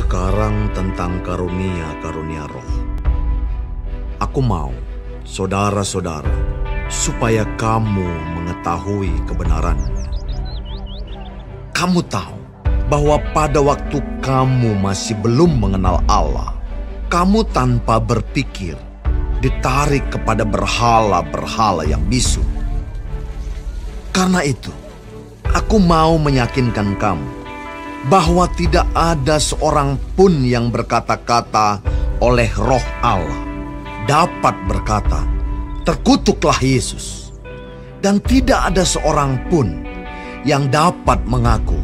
Sekarang tentang karunia-karunia roh. Aku mau, saudara-saudara, supaya kamu mengetahui kebenarannya. Kamu tahu bahwa pada waktu kamu masih belum mengenal Allah, kamu tanpa berpikir ditarik kepada berhala-berhala yang bisu. Karena itu, aku mau meyakinkan kamu bahwa tidak ada seorang pun yang berkata-kata oleh Roh Allah dapat berkata, "Terkutuklah Yesus." Dan tidak ada seorang pun yang dapat mengaku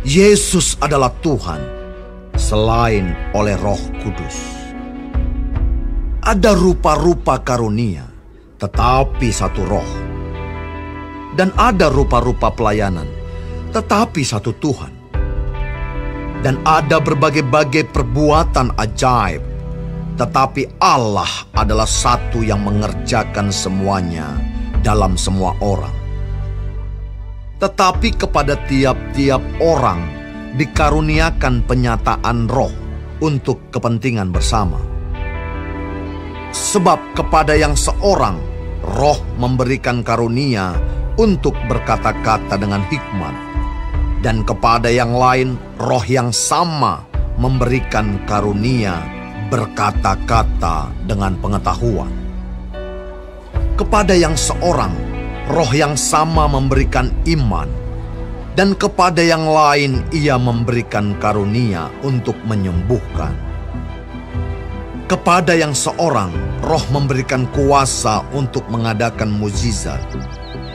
Yesus adalah Tuhan selain oleh Roh Kudus. Ada rupa-rupa karunia, tetapi satu roh. Dan ada rupa-rupa pelayanan, tetapi satu Tuhan. Dan ada berbagai-bagai perbuatan ajaib, tetapi Allah adalah satu yang mengerjakan semuanya dalam semua orang. Tetapi kepada tiap-tiap orang dikaruniakan penyataan roh untuk kepentingan bersama. Sebab kepada yang seorang roh memberikan karunia untuk berkata-kata dengan hikmat, dan kepada yang lain roh yang sama memberikan karunia berkata-kata dengan pengetahuan. Kepada yang seorang roh yang sama memberikan iman, dan kepada yang lain ia memberikan karunia untuk menyembuhkan. Kepada yang seorang roh memberikan kuasa untuk mengadakan mukjizat,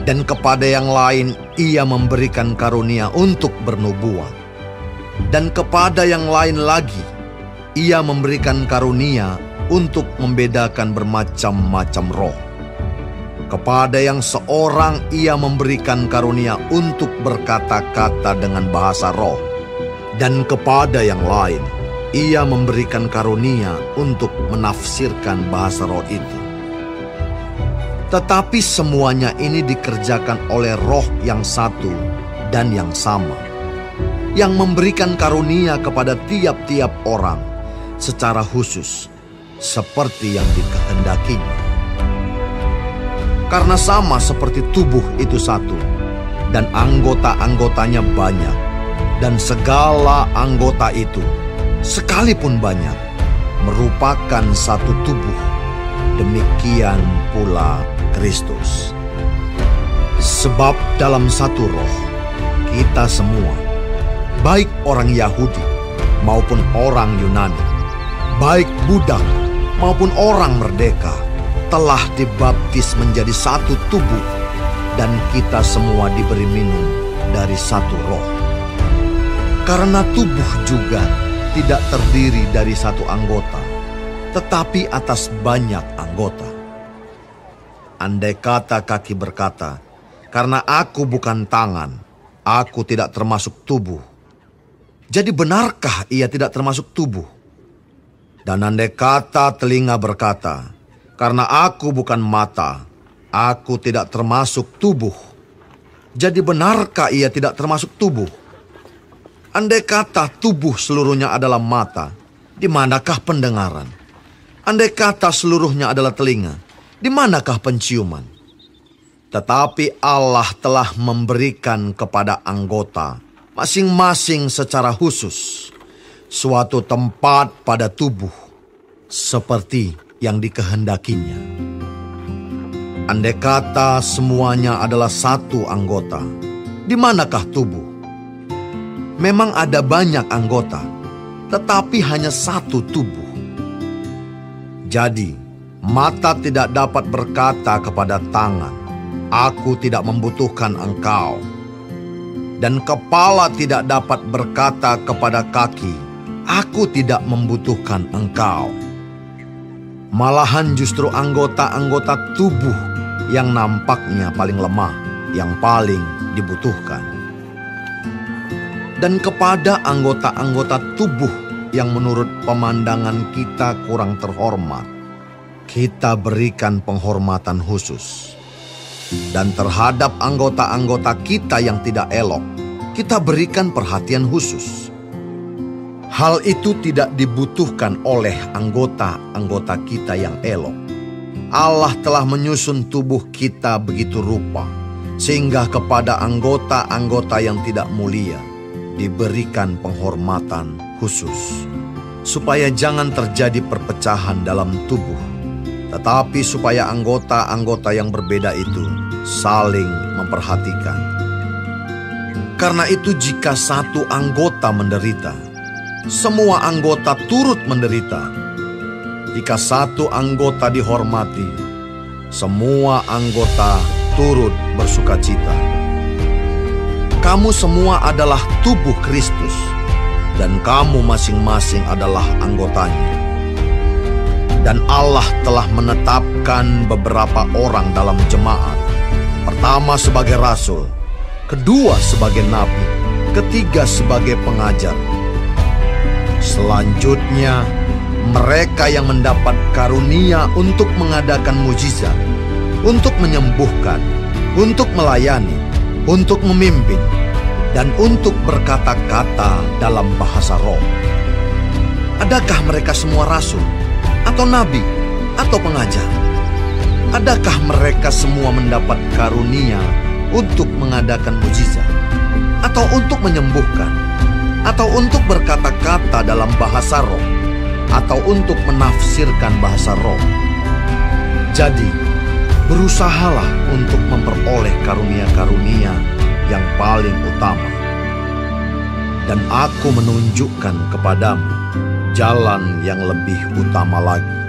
dan kepada yang lain ia memberikan karunia untuk bernubuat. Dan kepada yang lain lagi ia memberikan karunia untuk membedakan bermacam-macam roh. Kepada yang seorang ia memberikan karunia untuk berkata-kata dengan bahasa roh. Dan kepada yang lain ia memberikan karunia untuk menafsirkan bahasa roh itu. Tetapi semuanya ini dikerjakan oleh roh yang satu dan yang sama, yang memberikan karunia kepada tiap-tiap orang secara khusus, seperti yang dikehendakinya. Karena sama seperti tubuh itu satu, dan anggota-anggotanya banyak, dan segala anggota itu, sekalipun banyak, merupakan satu tubuh, demikian pula Kristus. Sebab dalam satu roh, kita semua, baik orang Yahudi maupun orang Yunani, baik budak maupun orang merdeka, telah dibaptis menjadi satu tubuh, dan kita semua diberi minum dari satu roh. Karena tubuh juga tidak terdiri dari satu anggota, tetapi atas banyak anggota. Andai kata kaki berkata, "Karena aku bukan tangan, aku tidak termasuk tubuh." Jadi benarkah ia tidak termasuk tubuh? Dan andai kata telinga berkata, "Karena aku bukan mata, aku tidak termasuk tubuh." Jadi benarkah ia tidak termasuk tubuh? Andai kata tubuh seluruhnya adalah mata, di manakah pendengaran? Andai kata seluruhnya adalah telinga, di manakah penciuman? Tetapi Allah telah memberikan kepada anggota masing-masing secara khusus suatu tempat pada tubuh seperti yang dikehendakinya. Andai kata semuanya adalah satu anggota, di manakah tubuh? Memang ada banyak anggota, tetapi hanya satu tubuh. Jadi, mata tidak dapat berkata kepada tangan, "Aku tidak membutuhkan engkau." Dan kepala tidak dapat berkata kepada kaki, "Aku tidak membutuhkan engkau." Malahan justru anggota-anggota tubuh yang nampaknya paling lemah, yang paling dibutuhkan. Dan kepada anggota-anggota tubuh yang menurut pemandangan kita kurang terhormat, kita berikan penghormatan khusus. Dan terhadap anggota-anggota kita yang tidak elok, kita berikan perhatian khusus. Hal itu tidak dibutuhkan oleh anggota-anggota kita yang elok. Allah telah menyusun tubuh kita begitu rupa, sehingga kepada anggota-anggota yang tidak mulia diberikan penghormatan khusus, supaya jangan terjadi perpecahan dalam tubuh, tetapi supaya anggota-anggota yang berbeda itu saling memperhatikan. Karena itu jika satu anggota menderita, semua anggota turut menderita. Jika satu anggota dihormati, semua anggota turut bersukacita. Kamu semua adalah tubuh Kristus, dan kamu masing-masing adalah anggotanya. Dan Allah telah menetapkan beberapa orang dalam jemaat. Pertama sebagai rasul, kedua sebagai nabi, ketiga sebagai pengajar. Selanjutnya, mereka yang mendapat karunia untuk mengadakan mujizat, untuk menyembuhkan, untuk melayani, untuk memimpin, dan untuk berkata-kata dalam bahasa roh. Adakah mereka semua rasul, atau nabi, atau pengajar? Adakah mereka semua mendapat karunia untuk mengadakan mujizat, atau untuk menyembuhkan, atau untuk berkata-kata dalam bahasa roh, atau untuk menafsirkan bahasa roh? Jadi, berusahalah untuk memperoleh karunia-karunia yang paling utama. Dan aku menunjukkan kepadamu jalan yang lebih utama lagi.